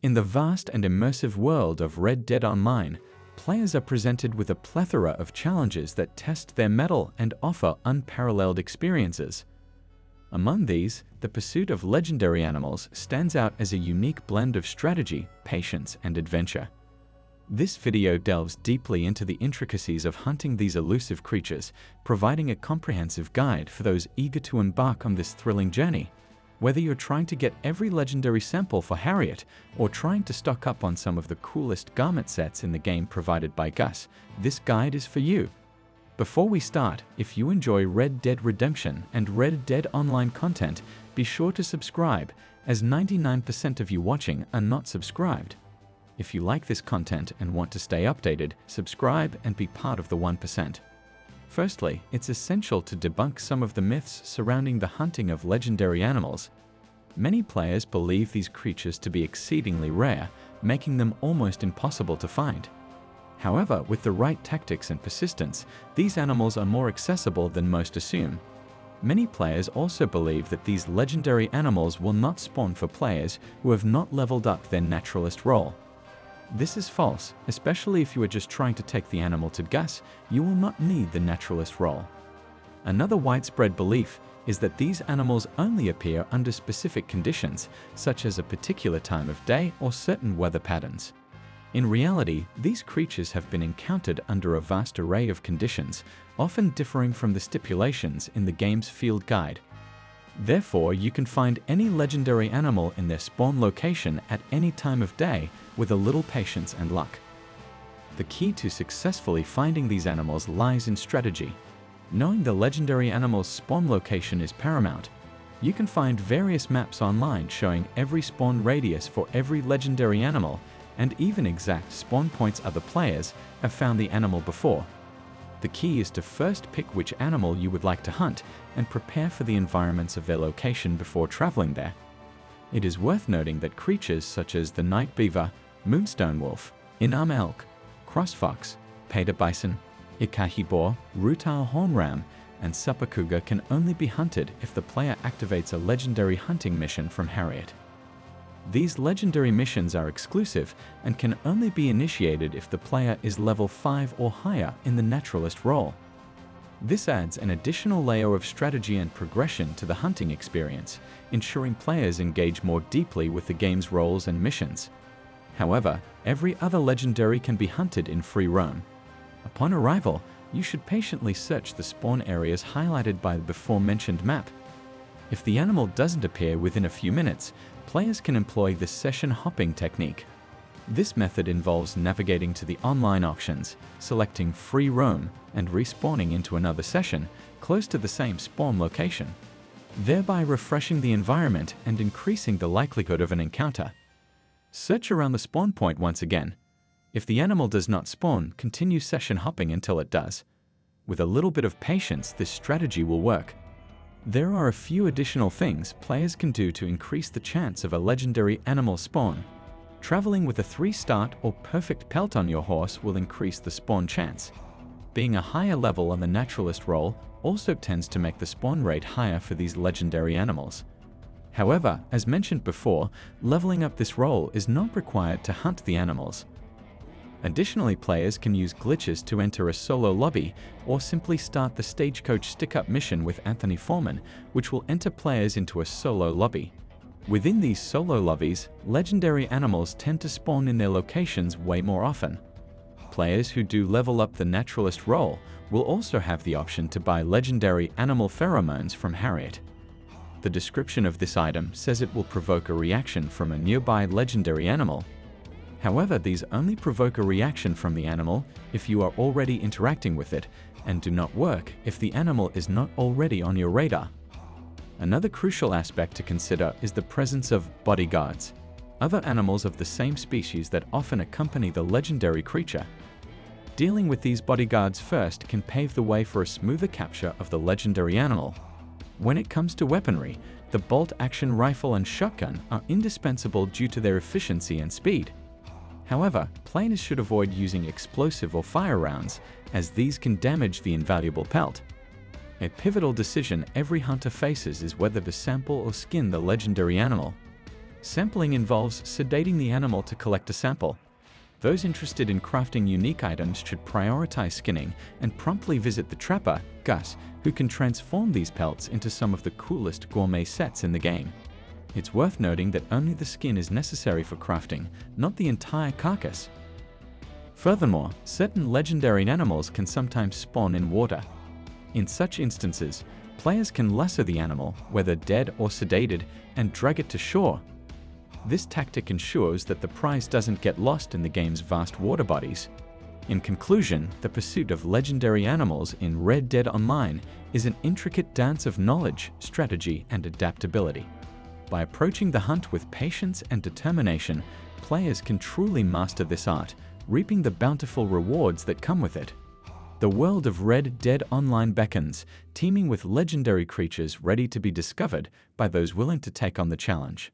In the vast and immersive world of Red Dead Online, players are presented with a plethora of challenges that test their mettle and offer unparalleled experiences. Among these, the pursuit of legendary animals stands out as a unique blend of strategy, patience, and adventure. This video delves deeply into the intricacies of hunting these elusive creatures, providing a comprehensive guide for those eager to embark on this thrilling journey. Whether you're trying to get every legendary sample for Harriet or trying to stock up on some of the coolest garment sets in the game provided by Gus, this guide is for you. Before we start, if you enjoy Red Dead Redemption and Red Dead Online content, be sure to subscribe, as 99% of you watching are not subscribed. If you like this content and want to stay updated, subscribe and be part of the 1%. Firstly, it's essential to debunk some of the myths surrounding the hunting of legendary animals. Many players believe these creatures to be exceedingly rare, making them almost impossible to find. However, with the right tactics and persistence, these animals are more accessible than most assume. Many players also believe that these legendary animals will not spawn for players who have not leveled up their naturalist role. This is false, especially if you are just trying to take the animal to Gus. You will not need the naturalist role. Another widespread belief is that these animals only appear under specific conditions, such as a particular time of day or certain weather patterns. In reality, these creatures have been encountered under a vast array of conditions, often differing from the stipulations in the game's field guide. Therefore, you can find any legendary animal in their spawn location at any time of day with a little patience and luck. The key to successfully finding these animals lies in strategy. Knowing the legendary animal's spawn location is paramount. You can find various maps online showing every spawn radius for every legendary animal and even exact spawn points other players have found the animal before. The key is to first pick which animal you would like to hunt and prepare for the environments of their location before traveling there. It is worth noting that creatures such as the night beaver, moonstone wolf, inarm elk, cross fox, Peda bison, Ikahi boar, Rutile horn ram, and supper cougar can only be hunted if the player activates a legendary hunting mission from Harriet. These legendary missions are exclusive and can only be initiated if the player is level 5 or higher in the naturalist role. This adds an additional layer of strategy and progression to the hunting experience, ensuring players engage more deeply with the game's roles and missions. However, every other legendary can be hunted in free roam. Upon arrival, you should patiently search the spawn areas highlighted by the before-mentioned map. If the animal doesn't appear within a few minutes, players can employ the session hopping technique. This method involves navigating to the online options, selecting free roam, and respawning into another session close to the same spawn location, thereby refreshing the environment and increasing the likelihood of an encounter. Search around the spawn point once again. If the animal does not spawn, continue session hopping until it does. With a little bit of patience, this strategy will work. There are a few additional things players can do to increase the chance of a legendary animal spawn. Traveling with a 3-start or perfect pelt on your horse will increase the spawn chance. Being a higher level on the naturalist role also tends to make the spawn rate higher for these legendary animals. However, as mentioned before, leveling up this role is not required to hunt the animals. Additionally, players can use glitches to enter a solo lobby or simply start the Stagecoach Stick-Up mission with Anthony Foreman, which will enter players into a solo lobby. Within these solo lobbies, legendary animals tend to spawn in their locations way more often. Players who do level up the naturalist role will also have the option to buy legendary animal pheromones from Harriet. The description of this item says it will provoke a reaction from a nearby legendary animal. However, these only provoke a reaction from the animal if you are already interacting with it, and do not work if the animal is not already on your radar. Another crucial aspect to consider is the presence of bodyguards, other animals of the same species that often accompany the legendary creature. Dealing with these bodyguards first can pave the way for a smoother capture of the legendary animal. When it comes to weaponry, the bolt-action rifle and shotgun are indispensable due to their efficiency and speed. However, players should avoid using explosive or fire rounds, as these can damage the invaluable pelt. A pivotal decision every hunter faces is whether to sample or skin the legendary animal. Sampling involves sedating the animal to collect a sample. Those interested in crafting unique items should prioritize skinning and promptly visit the trapper, Gus, who can transform these pelts into some of the coolest gourmet sets in the game. It's worth noting that only the skin is necessary for crafting, not the entire carcass. Furthermore, certain legendary animals can sometimes spawn in water. In such instances, players can lasso the animal, whether dead or sedated, and drag it to shore. This tactic ensures that the prize doesn't get lost in the game's vast water bodies. In conclusion, the pursuit of legendary animals in Red Dead Online is an intricate dance of knowledge, strategy, and adaptability. By approaching the hunt with patience and determination, players can truly master this art, reaping the bountiful rewards that come with it. The world of Red Dead Online beckons, teeming with legendary creatures ready to be discovered by those willing to take on the challenge.